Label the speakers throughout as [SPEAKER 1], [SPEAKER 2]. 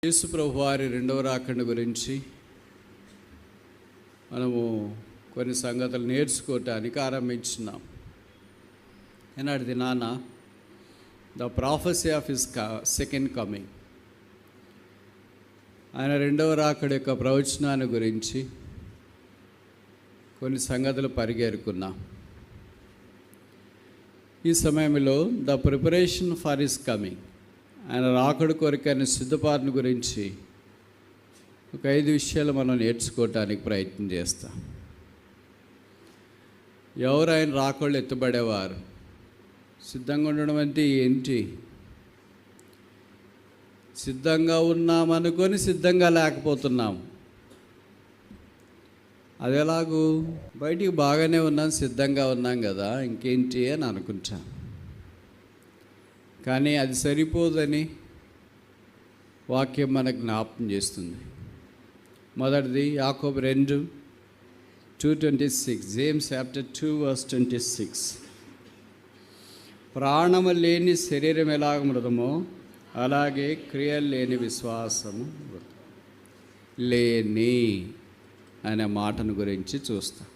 [SPEAKER 1] యేసు ప్రభువారి రెండవ రాకడ గురించి మనము కొన్ని సంగతులు నేర్చుకోవటానికి ఆరంభించున్నాం. ఈనాటి దినాన the prophecy of his second coming, ఆయన రెండవ రాకడ యొక్క ప్రవచనాన్ని గురించి కొన్ని సంగతులు పరిగెరుకున్నాం. ఈ సమయంలో the preparation for his coming, ఆయన రాకడ కొరకైన సిద్ధపాటును గురించి ఒక 5 విషయాలు మనం నేర్చుకోవటానికి ప్రయత్నం చేస్తాం. ఎవరు ఆయన రాకళ్ళు ఎత్తుబడేవారు? సిద్ధంగా ఉండడం అంటే ఏంటి? సిద్ధంగా ఉన్నామనుకొని సిద్ధంగా లేకపోతున్నాం. అది ఎలాగూ? బయటికి బాగానే ఉన్నాం, సిద్ధంగా ఉన్నాం కదా, ఇంకేంటి అని అనుకుంటాం. కానీ అది సరిపోదని వాక్యం మనకు జ్ఞాపకం చేస్తుంది. మొదటిది యాకోబు 2:26, జేమ్స్ చాప్టర్ 2:26. ప్రాణము లేని శరీరం ఎలాగ మృతమో అలాగే క్రియలు లేని విశ్వాసము లేని అనే మాటను గురించి చూస్తాం.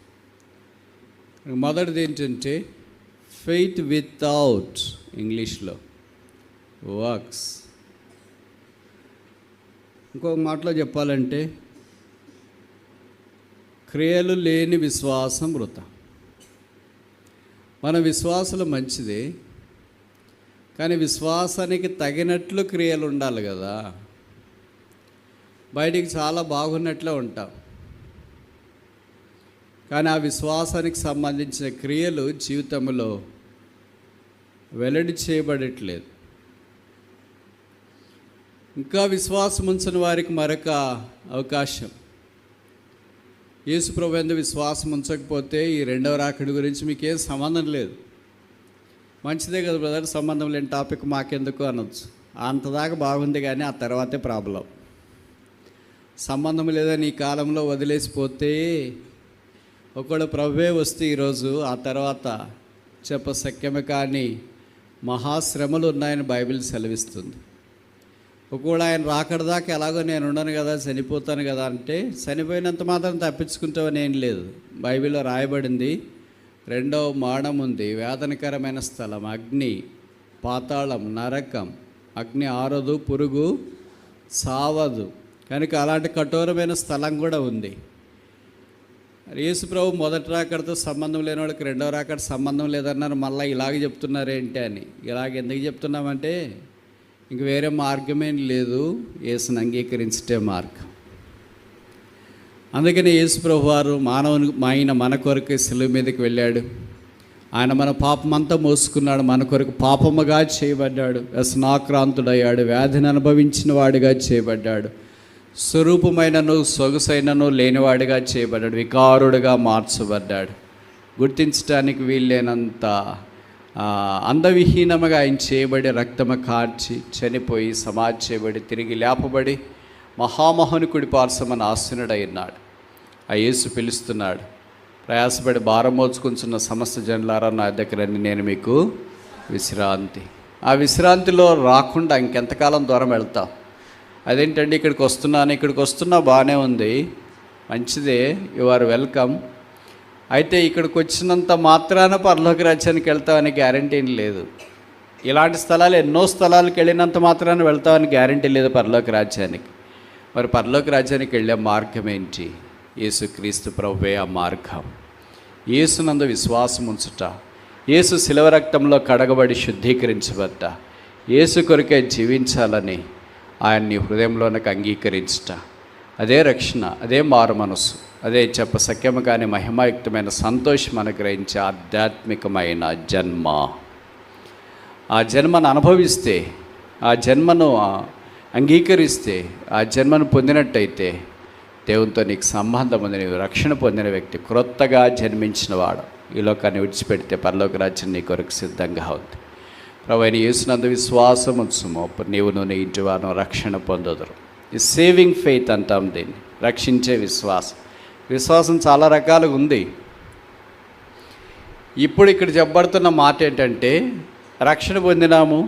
[SPEAKER 1] మొదటిది ఏంటంటే ఫెయిత్ వితౌట్, ఇంగ్లీష్లో వర్క్స్. ఇంకొక మాటలో చెప్పాలంటే క్రియలు లేని విశ్వాసం వృథ. మన విశ్వాసాలు మంచిదే, కానీ విశ్వాసానికి తగినట్లు క్రియలు ఉండాలి కదా. బయటికి చాలా బాగున్నట్లే ఉంటాం, కానీ ఆ విశ్వాసానికి సంబంధించిన క్రియలు జీవితంలో వెల్లడి చేయబడట్లేదు. ఇంకా విశ్వాసం ఉంచని వారికి మరొక అవకాశం, యేసు ప్రభువు యందు విశ్వాసం ఉంచకపోతే ఈ రెండవ రాకడ గురించి మీకేం సంబంధం లేదు. మంచిదే కదా బ్రదర్, సంబంధం లేని టాపిక్ మాకెందుకు అనొచ్చు. అంతదాకా బాగుంది, కానీ ఆ తర్వాతే ప్రాబ్లం. సంబంధం లేదని ఈ కాలంలో వదిలేసిపోతే, ఒకవేళ ప్రభువే వస్తే ఈరోజు ఆ తర్వాత చెప్పశక్యమే కానీ మహాశ్రమలు ఉన్నాయని బైబిల్ సెలవిస్తుంది. ఒకవేళ ఆయన రాకడదాకా ఎలాగో నేను ఉండను కదా, చనిపోతాను కదా అంటే, చనిపోయినంత మాత్రం తప్పించుకుంటామని ఏం లేదు. బైబిల్లో రాయబడింది, రెండవ మరణం ఉంది, వేదనకరమైన స్థలం, అగ్ని, పాతాళం, నరకం. అగ్ని ఆరదు, పురుగు సావదు, కనుక అలాంటి కఠోరమైన స్థలం కూడా ఉంది. యేసు ప్రభు మొదటి రాకడతో సంబంధం లేని వాళ్ళకి రెండవ రాకడ సంబంధం లేదన్నారు. మళ్ళీ ఇలాగ చెప్తున్నారేంటి అని. ఇలాగ ఎందుకు చెప్తున్నామంటే, ఇంక వేరే మార్గమేం లేదు, యేసుని అంగీకరించే మార్గం. అందుకని యేసు ప్రభు వారు ఆయన మన కొరకు శిలువ మీదకి వెళ్ళాడు. ఆయన మన పాపమంతా మోసుకున్నాడు, మన కొరకు పాపముగా చేయబడ్డాడు, వ్యసనాక్రాంతుడయ్యాడు, వ్యాధిని అనుభవించిన వాడిగా చేయబడ్డాడు, స్వరూపమైనను సొగసైనను లేనివాడిగా చేయబడ్డాడు, వికారుడుగా మార్చబడ్డాడు. గుర్తించడానికి వీల్లేనంత అందవిహీనముగా ఆయన చేయబడి, రక్తము కార్చి చనిపోయి సమాధి చేయబడి తిరిగి లేపబడి మహామహుని కుడి పార్శ్వమున ఆసీనుడైనాడు. ఆ యేసు పిలుస్తున్నాడు, ప్రయాసపడి భారం మోచుకుంటున్న సమస్త జనులారా నా దగ్గరని నేను మీకు విశ్రాంతి. ఆ విశ్రాంతిలో రాకుండా ఇంకెంతకాలం దూరం వెళ్తాం? అదేంటండి, ఇక్కడికి వస్తున్నా బాగానే ఉంది, మంచిదే, యు ఆర్ వెల్కమ్. అయితే ఇక్కడికి వచ్చినంత మాత్రాన పరలోక రాజ్యానికి వెళ్తామని గ్యారంటీ లేదు. ఇలాంటి స్థలాలు ఎన్నో స్థలాలకు వెళ్ళినంత మాత్రాన వెళ్తామని గ్యారంటీ లేదు పరలోక రాజ్యానికి. మరి పరలోక రాజ్యానికి వెళ్ళే మార్గం ఏంటి? యేసుక్రీస్తు ప్రభువే ఆ మార్గం. యేసునందు విశ్వాసం ఉంచుట, యేసు శిలువ రక్తంలో కడగబడి శుద్ధీకరించబడ్డ, యేసు కొరకే జీవించాలని ఆయన్ని హృదయంలోనికి అంగీకరించుట, అదే రక్షణ, అదే మారు మనసు, అదే చెప్పశక్యము కానీ మహిమాయుక్తమైన సంతోషం అనుగ్రహించే ఆధ్యాత్మికమైన జన్మ. ఆ జన్మను అనుభవిస్తే, ఆ జన్మను అంగీకరిస్తే, ఆ జన్మను పొందినట్టయితే దేవునితో నీకు సంబంధం ఉంది, నీవు రక్షణ పొందిన వ్యక్తి, క్రొత్తగా జన్మించిన వాడు. ఈ లోకాన్ని విడిచిపెడితే పరలోక రాజ్యం నీ కొరకు సిద్ధంగా ఉంది. ప్రభువైన యేసునందు విశ్వాసం ఉంచుము, అప్పుడు నీవును నీ ఇంటి వారు రక్షణ పొందదురు. ఈ సేవింగ్ ఫెయిత్ అంటాం దీన్ని, రక్షించే విశ్వాసం. విశ్వాసం చాలా రకాలుగా ఉంది. ఇప్పుడు ఇక్కడ చెప్పబడుతున్న మాట ఏంటంటే, రక్షణ పొందినాము,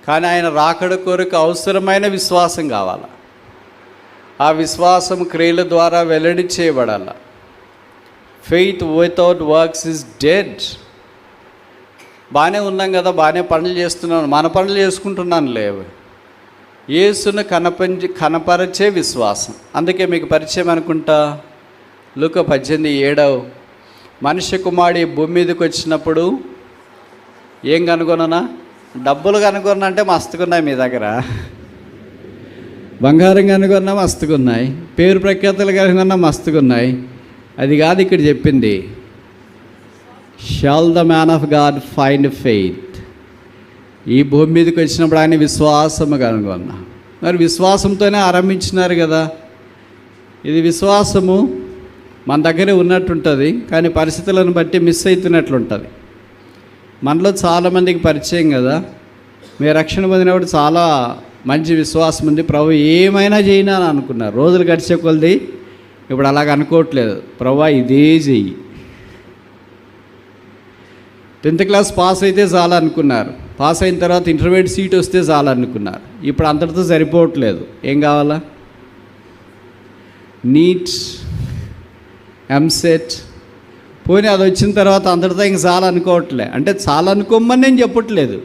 [SPEAKER 1] కానీ ఆయన రాకడ కొరకు అవసరమైన విశ్వాసం కావాలి. ఆ విశ్వాసం క్రియల ద్వారా వెల్లడి చేయబడాలి. Faith without works is dead. బాగానే ఉన్నాం కదా, బాగానే పనులు చేస్తున్నాను, మన పనులు చేసుకుంటున్నాను లేవు. యేసును కనపరిచే విశ్వాసం. అందుకే మీకు పరిచయం అనుకుంటా, లూకా 18:7 మనుష్య కుమారుడు భూమి మీదకి వచ్చినప్పుడు ఏం కనుగొన్నా? డబ్బులు కనుగొన్నా అంటే మస్తుకున్నాయి మీ దగ్గర, బంగారం కనుగొన్నా మస్తుకున్నాయి, పేరు ప్రఖ్యాతులు కనుగొన్నా మస్తుకున్నాయి. అది కాదు ఇక్కడ చెప్పింది. Shall the man of God find faith. ఈ భూమి మీదకి వచ్చినప్పుడు ఆయన విశ్వాసము కనుగొన్నా. మరి విశ్వాసంతోనే ఆరంభించినారు కదా. ఇది విశ్వాసము మన దగ్గరే ఉన్నట్టుంటుంది, కానీ పరిస్థితులను బట్టి మిస్ అవుతున్నట్లుంటుంది. మనలో చాలామందికి పరిచయం కదా, మీ రక్షణ పొందినప్పుడు చాలా మంచి విశ్వాసం ఉంది, ప్రభు ఏమైనా చేయనా అని అనుకున్నారు. రోజులు గడిచే కొలది ఇప్పుడు అలాగ అనుకోవట్లేదు. ప్రభు ఇదే చెయ్యి. 10th క్లాస్ పాస్ అయితే చాలా అనుకున్నారు, పాస్ అయిన తర్వాత ఇంటర్మీడియట్ సీట్ వస్తే చాలా అనుకున్నారు. ఇప్పుడు అంతటితో సరిపోవట్లేదు. ఏం కావాలా? నీట్, ఎంసెట్. పోనీ అది వచ్చిన తర్వాత అంతటితో ఇంక చాలా అనుకోవట్లే. అంటే చాలా అనుకోమని నేను చెప్పట్లేదు,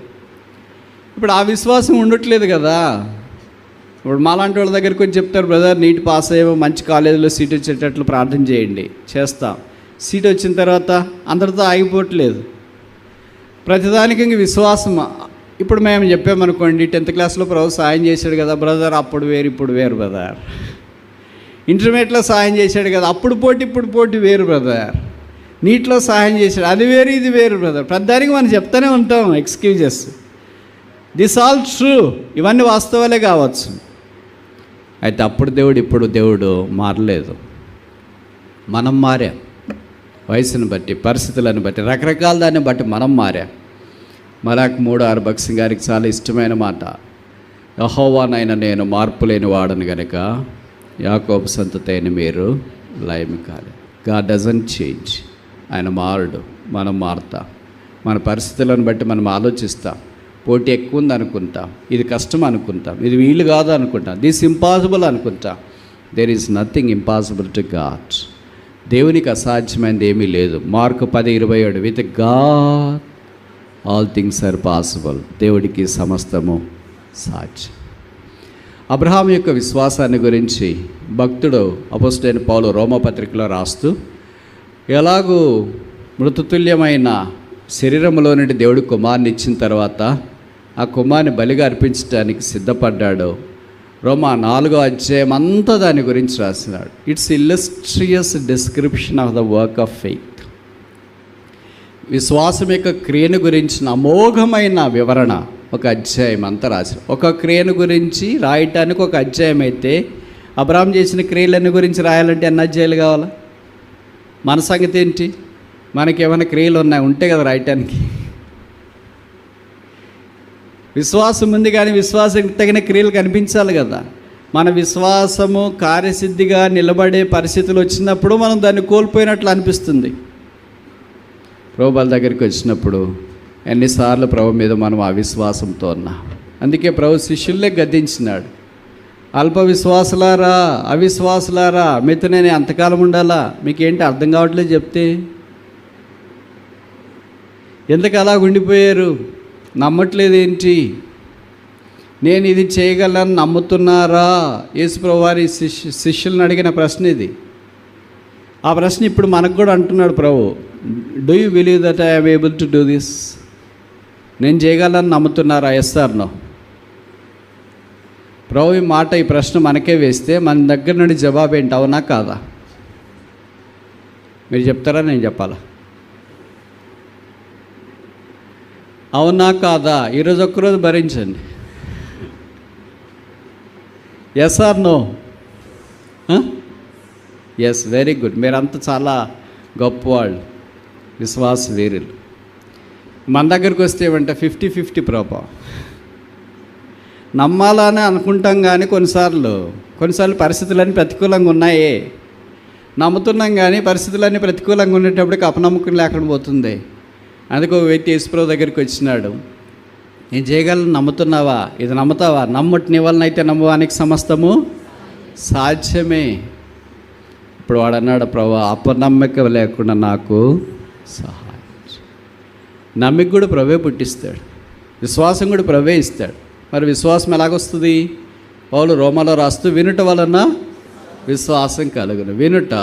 [SPEAKER 1] ఇప్పుడు ఆ విశ్వాసం ఉండట్లేదు కదా. ఇప్పుడు మాలాంటి వాళ్ళ దగ్గరికి వచ్చి చెప్తారు, బ్రదర్ నీట్ పాస్ అయ్యేమో మంచి కాలేజీలో సీట్ వచ్చేటట్లు ప్రార్థన చేయండి, చేస్తాం. సీట్ వచ్చిన తర్వాత అందరితో ఆగిపోవట్లేదు. ప్రతిదానికి ఇంక విశ్వాసం. ఇప్పుడు మేము చెప్పామనుకోండి, 10th క్లాస్లో ప్రభు సాయం చేశాడు కదా బ్రదర్, అప్పుడు వేరు ఇప్పుడు వేరు బ్రదర్. ఇంటర్మీడియట్లో సాయం చేశాడు కదా, అప్పుడు పోటీ ఇప్పుడు పోటీ వేరు బ్రదర్. నీట్లో సాయం చేశాడు, అది వేరు ఇది వేరు బ్రదర్. ప్రతిదానికి మనం చెప్తూనే ఉంటాం ఎక్స్క్యూజెస్. దిస్ ఆల్ ట్రూ, ఇవన్నీ వాస్తవాలే కావచ్చు. అయితే అప్పుడు దేవుడు ఇప్పుడు దేవుడు మారలేదు. మనం మారాం. వయసును బట్టి, పరిస్థితులను బట్టి, రకరకాల దాన్ని బట్టి మనం మారాం. మలాక్ 3:6 భక్సింగ్ గారికి చాలా ఇష్టమైన మాట, యెహోవానైన నేను మార్పు లేని వాడను గనుక యాకోబు సంతతి అయిన మీరు లయము కాలేదు. God doesn't change. ఆయన మారడు, మనం మారుతాం. మన పరిస్థితులను బట్టి మనం ఆలోచిస్తాం. పోటీ ఎక్కువ ఉంది అనుకుంటాం, ఇది కష్టం అనుకుంటాం, ఇది వీలు కాదు అనుకుంటాం, దిస్ ఇంపాసిబుల్ అనుకుంటాం. There is nothing impossible to God. దేవునికి అసాధ్యమైనది ఏమీ లేదు. Mark 10:27 with God all things are possible. దేవుడికి సమస్తము సాధ్యం. అబ్రహాం యొక్క విశ్వాసాన్ని గురించి భక్తుడు అపోస్తలుడైన పౌలు రోమపత్రికలో రాస్తూ, ఎలాగూ మృతతుల్యమైన శరీరంలో నుండి దేవుడు కుమారుని ఇచ్చిన తర్వాత ఆ కుమారుని బలిగా అర్పించడానికి సిద్ధపడ్డాడు. రోమా 4వ అధ్యాయం అంతా దాని గురించి రాసినాడు. It's illustrious description of the work of faith. విశ్వాసం యొక్క క్రియను గురించిన అమోఘమైన వివరణ ఒక అధ్యాయం అంతా రాశారు. ఒక క్రియను గురించి రాయటానికి ఒక అధ్యాయం అయితే, అబ్రహాం చేసిన క్రియలన్నీ గురించి రాయాలంటే ఎన్ని అధ్యాయాలు కావాలా? మన సంగతి ఏంటి? మనకి ఏమైనా క్రియలు ఉన్నాయి ఉంటే కదా రాయటానికి. విశ్వాసం ఉంది కానీ విశ్వాసం తగిన క్రియలు కనిపించాలి కదా. మన విశ్వాసము కార్యసిద్ధిగా నిలబడే పరిస్థితులు వచ్చినప్పుడు మనం దాన్ని కోల్పోయినట్లు అనిపిస్తుంది. ప్రభువుల దగ్గరికి వచ్చినప్పుడు ఎన్నిసార్లు ప్రభు మీద మనం అవిశ్వాసంతో ఉన్నాం. అందుకే ప్రభు శిష్యుల్లే గద్దించినాడు, అల్ప విశ్వాసులారా, అవిశ్వాసులారా, మీతో నేను ఎంతకాలం ఉండాలా? మీకేంటి అర్థం కావట్లేదు చెప్తే? ఎందుకు అలా ఉండిపోయారు? నమ్మట్లేదు ఏంటి? నేను ఇది చేయగలను నమ్ముతున్నారా? యేసుప్రభు వారి శిష్యులను అడిగిన ప్రశ్న ఇది. ఆ ప్రశ్న ఇప్పుడు మనకు కూడా అంటున్నాడు ప్రభు, do you believe that I am able to do this? నేను చేయగలను నమ్ముతున్నారా? Yes or no? ప్రభు ఈ మాట, ఈ ప్రశ్న మనకే వేస్తే మన దగ్గర నుండి జవాబు ఏంటి? అవునా కాదా? మీరు చెప్తారా, నేను చెప్పాలా? అవునా కాదా? ఈరోజు ఒక్కరోజు భరించండి. Yes or no? Yes, very good. మీరంతా చాలా గొప్పవాళ్ళు, విశ్వాస వీరులు. మన దగ్గరికి వస్తే ఏమంటే 50-50 ప్రభావం. నమ్మాలని అనుకుంటాం కానీ కొన్నిసార్లు పరిస్థితులన్నీ ప్రతికూలంగా ఉన్నాయే. నమ్ముతున్నాం కానీ పరిస్థితులన్నీ ప్రతికూలంగా ఉండేటప్పటికి అపనమ్మకం లేకుండా పోతుంది. అందుకే ఒక వ్యక్తి యేసుప్రభు దగ్గరికి వచ్చినాడు. నేను చేయగలను నమ్ముతున్నావా? ఇది నమ్ముతావా? నమ్ముటి నీ వలన అయితే నమ్మవానికి సమస్తము సాధ్యమే. ఇప్పుడు వాడు అన్నాడు, ప్రభు అపనమ్మకం లేకుండా నాకు సహాయం. నమ్మిక కూడా ప్రభే పుట్టిస్తాడు, విశ్వాసం కూడా ప్రభే ఇస్తాడు. మరి విశ్వాసం ఎలాగొస్తుంది? పౌలు రోమాలో రాస్తూ, వినుట వలన విశ్వాసం కలుగును. వినుట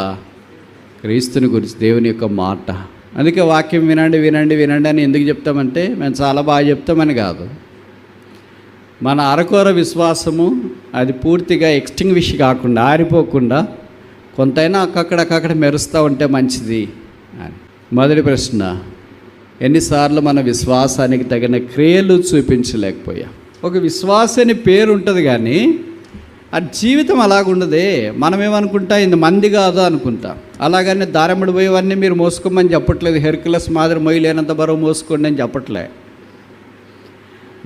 [SPEAKER 1] క్రీస్తుని గురించి, దేవుని యొక్క మాట. అందుకే వాక్యం వినండి వినండి వినండి అని ఎందుకు చెప్తామంటే, మేము చాలా బాగా చెప్తామని కాదు. మన అరకొర విశ్వాసము అది పూర్తిగా ఎక్స్టింగ్విష్ కాకుండా, ఆరిపోకుండా కొంతైనా అక్కడక్కడ మెరుస్తూ ఉంటే మంచిది అని. మొదటి ప్రశ్న, ఎన్నిసార్లు మన విశ్వాసానికి తగిన క్రియలు చూపించలేకపోయాం? ఒక విశ్వాసాన్ని పేరు ఉంటుంది కానీ ఆ జీవితం అలాగుండదే. మనమేమనుకుంటా, ఇది మంది కాదు అనుకుంటాం. అలాగని దారముడు పోయేవన్నీ మీరు మోసుకోమని చెప్పట్లేదు. హెర్క్యులస్ మాదిరి మొయ్యలేనంత బరువు మోసుకోండి అని చెప్పట్లే.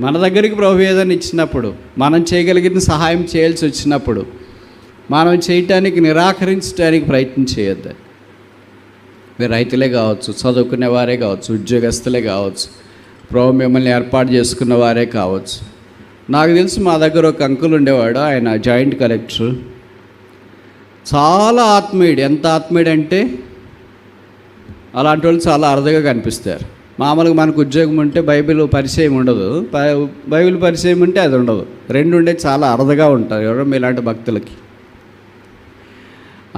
[SPEAKER 1] మన దగ్గరికి ప్రభు ఏదైనా ఇచ్చినప్పుడు, మనం చేయగలిగిన సహాయం చేయాల్సి వచ్చినప్పుడు మనం చేయటానికి నిరాకరించడానికి ప్రయత్నం చేయొద్దు. మీరు రైతులే కావచ్చు, చదువుకునే వారే కావచ్చు, ఉద్యోగస్తులే కావచ్చు, ప్రభు మిమ్మల్ని ఏర్పాటు చేసుకున్న వారే కావచ్చు. నాకు తెలిసి మా దగ్గర ఒక అంకుల్ ఉండేవాడు, ఆయన జాయింట్ కలెక్టర్. చాలా ఆత్మీయుడు. ఎంత ఆత్మీయుడు అంటే అలాంటి వాళ్ళు చాలా అరుదుగా కనిపిస్తారు. మామూలుగా మనకు ఉద్యోగం ఉంటే బైబిల్ పరిచయం ఉండదు, బైబిల్ పరిచయం ఉంటే అది ఉండదు. రెండు ఉండే చాలా అరుదుగా ఉంటారు ఎవరో మీలాంటి భక్తులకి.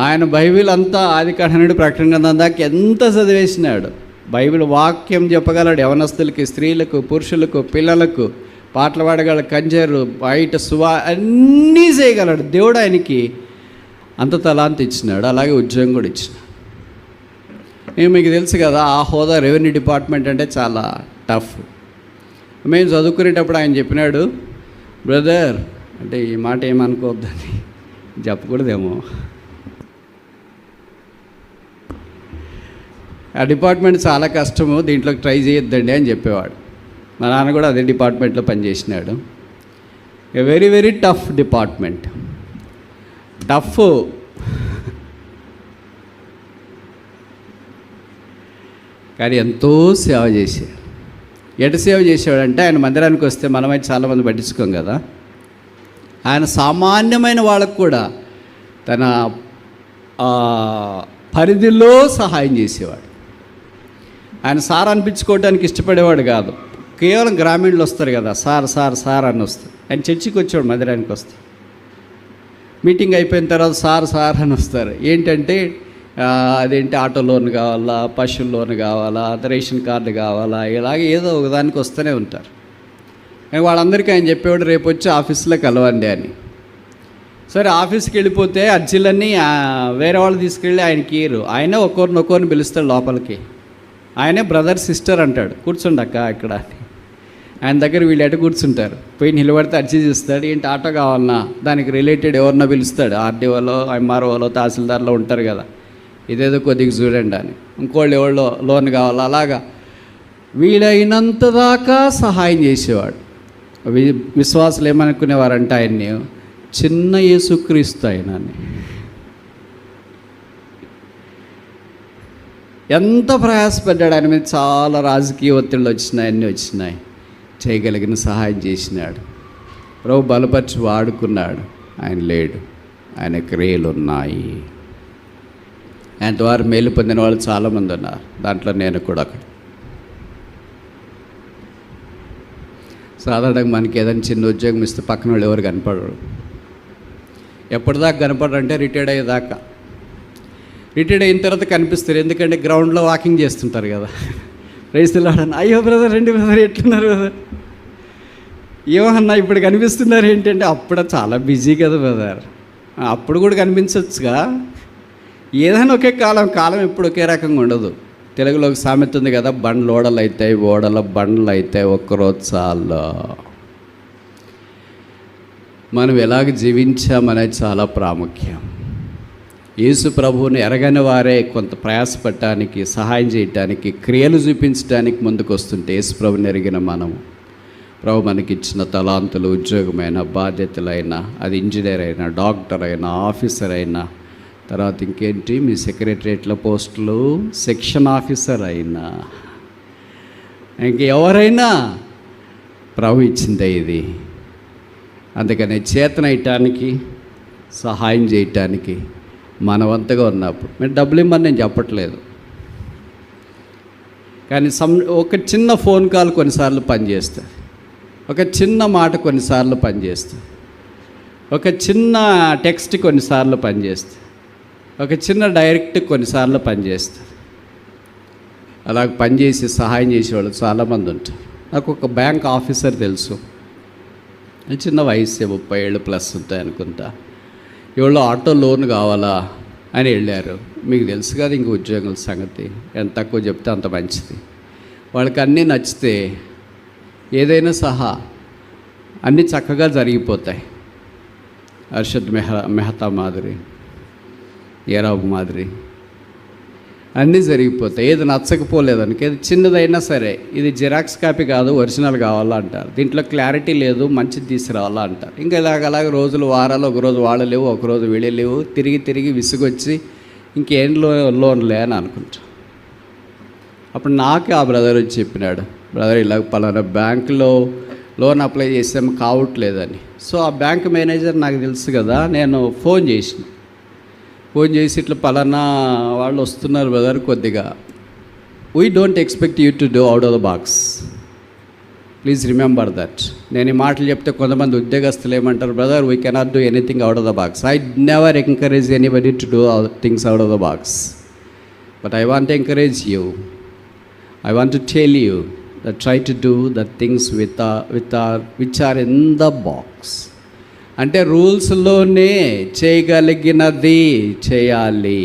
[SPEAKER 1] ఆయన బైబిల్ అంతా ఆదికాండం నుండి ప్రకటన గ్రంథం దాకా ఎంత చదివేసినాడు. బైబిల్ వాక్యం చెప్పగలడు. యవనస్తులకి, స్త్రీలకు, పురుషులకు, పిల్లలకు, పాటలు పాడగల, కంజరు, బయట అన్నీ చేయగలడు. దేవుడు ఆయనకి అంత తలాంత ఇచ్చినాడు. అలాగే ఉద్యోగం కూడా ఇచ్చినాడు. నేను మీకు తెలుసు కదా, ఆ హోదా రెవెన్యూ డిపార్ట్మెంట్ అంటే చాలా టఫ్. మేము చదువుకునేటప్పుడు ఆయన చెప్పినాడు, బ్రదర్ అంటే ఈ మాట ఏమనుకోవద్దని చెప్పకూడదేమో, ఆ డిపార్ట్మెంట్ చాలా కష్టము, దీంట్లోకి ట్రై చేయొద్దండి అని చెప్పేవాడు. మా నాన్న కూడా అదే డిపార్ట్మెంట్లో పనిచేసినాడు. Very very tough department. Tough. కానీ ఎంతో సేవ చేశాడు. ఎటు సేవ చేసేవాడంటే, ఆయన మందిరానికి వస్తే మనమైతే చాలామంది పట్టించుకోం కదా, ఆయన సామాన్యమైన వాళ్ళకు కూడా తన పరిధిలో సహాయం చేసేవాడు. ఆయన సార్ అనిపించుకోవడానికి ఇష్టపడేవాడు కాదు. కేవలం గ్రామీణులు వస్తారు కదా, సార్ సార్ సార్ అని వస్తారు. ఆయన చర్చికి వచ్చేవాడు, మందిరానికి వస్తే మీటింగ్ అయిపోయిన తర్వాత సార్ సార్ అని వస్తారు. ఏంటంటే అదేంటి, ఆటో లోన్ కావాలా, పశువుల లోన్ కావాలా, రేషన్ కార్డు కావాలా, ఇలాగే ఏదో ఒకదానికి వస్తూనే ఉంటారు. వాళ్ళందరికీ ఆయన చెప్పేవాడు, రేపు వచ్చి ఆఫీస్లో కలవండి అని. సరే ఆఫీస్కి వెళ్ళిపోతే అర్జీలన్నీ వేరే వాళ్ళు తీసుకెళ్ళి ఆయనకి ఇయ్యరు. ఆయనే ఒక్కొక్కరిని పిలుస్తాడు లోపలికి. ఆయనే బ్రదర్ సిస్టర్ అంటాడు, కూర్చోండి అక్క ఇక్కడ. ఆయన దగ్గర వీళ్ళు ఎట కూర్చుంటారు. పోయి నిలబడితే అర్జీ చేస్తాడు. ఏంటి ఆటో కావాలన్నా, దానికి రిలేటెడ్ ఎవరన్నా పిలుస్తాడు. ఆర్డీఓలో, ఎంఆర్ఓలో, తహసీల్దార్లో ఉంటారు కదా, ఇదేదో కొద్దిగా చూడండి అని. ఇంకోళ్ళు ఎవరో లోన్ కావాలా, అలాగా వీలైనంత దాకా సహాయం చేసేవాడు. విశ్వాసులు ఏమనుకునేవారంటే ఆయన్ని చిన్న యేసుక్రీస్తు ఆయనని. ఎంత ప్రయాసపడ్డాడు ఆయన మీద. చాలా రాజకీయ ఒత్తిళ్ళు వచ్చినాయి, అన్నీ వచ్చినాయి. చేయగలిగిన సహాయం చేసినాడు. ప్రభు బలపరిచి వాడుకున్నాడు. ఆయన లేడు, ఆయన క్రియలు ఉన్నాయి. ఆయన ద్వారా మేలు పొందిన వాళ్ళు చాలామంది ఉన్నారు. దాంట్లో నేను కూడా అక్కడ. సాధారణంగా మనకి ఏదైనా చిన్న ఉద్యోగం ఇస్తే పక్కన వాళ్ళు ఎవరు కనపడరు. ఎప్పటిదాకా కనపడరంటే రిటైర్డ్ అయ్యేదాకా. రిటైర్డ్ అయిన తర్వాత కనిపిస్తారు, ఎందుకంటే గ్రౌండ్లో వాకింగ్ చేస్తుంటారు కదా. రైతులాడని, అయ్యో బ్రదర్ రండి బ్రదర్, ఎట్లున్నారు బ్రదర్, ఏమన్నా ఇప్పుడు కనిపిస్తున్నారు ఏంటంటే, అప్పుడు చాలా బిజీ కదా బ్రదర్. అప్పుడు కూడా కనిపించవచ్చుగా. ఏదైనా ఒకే కాలం ఎప్పుడు ఒకే రకంగా ఉండదు. తెలుగులో ఒక సామెత ఉంది కదా, బండ్లు ఓడలు అవుతాయి, ఓడల బండ్లు అవుతాయి, ఒక్కరోజు చాలు. మనం ఎలాగ జీవించామనేది చాలా ప్రాముఖ్యం. యేసు ప్రభువుని ఎరగని వారే కొంత ప్రయాసపడటానికి, సహాయం చేయటానికి, క్రియలు చూపించడానికి ముందుకు వస్తుంటే, యేసు ప్రభుని ఎరిగిన మనము, ప్రభు మనకిచ్చిన తలాంతులు, ఉద్యోగమైన, బాధ్యతలైనా, అది ఇంజనీర్ అయినా, డాక్టర్ అయినా, ఆఫీసర్ అయినా, తర్వాత ఇంకేంటి మీ సెక్రటరియట్లో పోస్టులు, సెక్షన్ ఆఫీసర్ అయినా, ఇంకెవరైనా ప్రభు ఇచ్చిందే ఇది. అందుకని చేతనయటానికి, సహాయం చేయటానికి మనవంతగా ఉన్నప్పుడు మీరు డబ్బులు ఇమ్మని నేను చెప్పట్లేదు, కానీ ఒక చిన్న ఫోన్ కాల్ కొన్నిసార్లు పనిచేస్తుంది, ఒక చిన్న మాట కొన్నిసార్లు పనిచేస్తుంది, ఒక చిన్న టెక్స్ట్ కొన్నిసార్లు పనిచేస్తుంది, ఒక చిన్న డైరెక్ట్ కొన్నిసార్లు పనిచేస్తుంది. అలాగ పనిచేసి సహాయం చేసేవాళ్ళు చాలామంది ఉంటారు. నాకు ఒక బ్యాంక్ ఆఫీసర్ తెలుసు, చిన్న వయసు 30 ఏళ్ళు ప్లస్ ఉంటాయి అనుకుంటా. ఎవరో ఆటో లోన్ కావాలా అని వెళ్ళారు. మీకు తెలుసు కదా ఇంక ఉద్యోగుల సంగతి, ఎంత తక్కువ చెప్తే అంత మంచిది. వాళ్ళకి అన్నీ నచ్చితే ఏదైనా సహా అన్నీ చక్కగా జరిగిపోతాయి. అర్షద్ మెహతా మాదిరి, ఏరాబ్ మాదిరి అన్నీ జరిగిపోతాయి. ఏది నచ్చకపోలేదనుకో, ఏది చిన్నదైనా సరే, ఇది జిరాక్స్ కాపీ కాదు ఒరిజినల్ కావాలా అంటారు, దీంట్లో క్లారిటీ లేదు మంచిది తీసుకురావాలా అంటారు. ఇంకా ఇలాగ రోజులు వారాలు, ఒకరోజు వాళ్ళు లేవు, ఒకరోజు వీళ్ళు లేవు, తిరిగి విసుగొచ్చి ఇంకేం లోన్లే అని అనుకుంటా. అప్పుడు నాకు ఆ బ్రదర్ వచ్చి చెప్పినాడు, బ్రదర్ ఇలా పలానా బ్యాంకులో లోన్ అప్లై చేసాము కావట్లేదని. సో ఆ బ్యాంక్ మేనేజర్ నాకు తెలుసు కదా, నేను ఫోన్ చేసి ఇట్లా పలానా వాళ్ళు వస్తున్నారు బ్రదర్, కొద్దిగా we don't expect you to do out of the box, please remember that. నేను ఈ మాటలు చెప్తే కొంతమంది ఉద్యోగస్తులు ఏమంటారు, brother we cannot do anything out of the box. I never encourage anybody to do things out of the box, but I want to encourage you. I want to tell you that try to do the things which are in the box. అంటే రూల్స్లోనే చేయగలిగినది చేయాలి.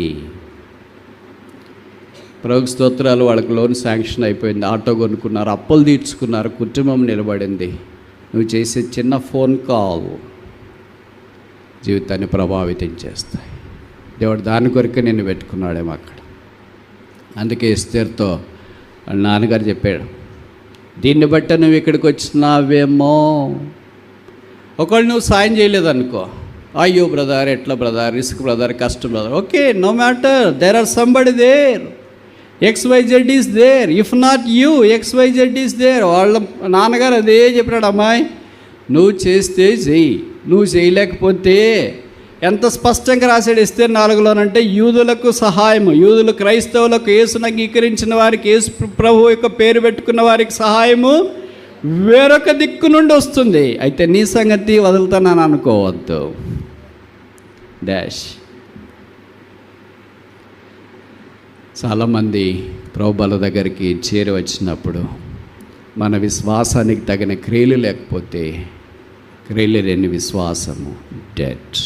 [SPEAKER 1] ప్రభుకు స్తోత్రాలు. వాళ్ళకి loan sanction అయిపోయింది, auto కొనుక్కున్నారు, అప్పులు తీర్చుకున్నారు, కుటుంబం నిలబడింది. నువ్వు చేసే చిన్న ఫోన్ కాల్ జీవితాన్ని ప్రభావితం చేస్తాయి. దేవుడు దాని కొరకే నిన్ను పెట్టుకున్నాడేమో అక్కడ. అందుకే ఎస్తేర్తో వాళ్ళ నాన్నగారు చెప్పాడు, దీన్ని బట్టి నువ్వు ఇక్కడికి వచ్చినావేమో. ఒకవేళ నువ్వు సాయం చేయలేదనుకో, అయ్యో బ్రదర్, ఎట్లా బ్రదర్, రిస్క్ బ్రదర్, కష్టం brother, okay, no matter, there are somebody there, XYZ is there, if not you XYZ is there. వాళ్ళ నాన్నగారు అదే చెప్పినాడు, అమ్మాయి నువ్వు చేస్తే చెయ్యి, నువ్వు చేయలేకపోతే ఎంత స్పష్టంగా రాశాడు ఇస్తే 4లోనంటే యూదులకు సహాయము, యూదులు క్రైస్తవులకు యేసును అంగీకరించిన వారికి, యేసు ప్రభు యొక్క పేరు పెట్టుకున్న వారికి సహాయము వేరొక దిక్కు నుండి వస్తుంది. అయితే నీ సంగతి వదులుతానని అనుకోవద్దు. డాష్. చాలామంది ప్రభువుల దగ్గరికి చేరి వచ్చినప్పుడు మన విశ్వాసానికి తగిన క్రియలు లేకపోతే, క్రియలు లేని విశ్వాసము డెడ్.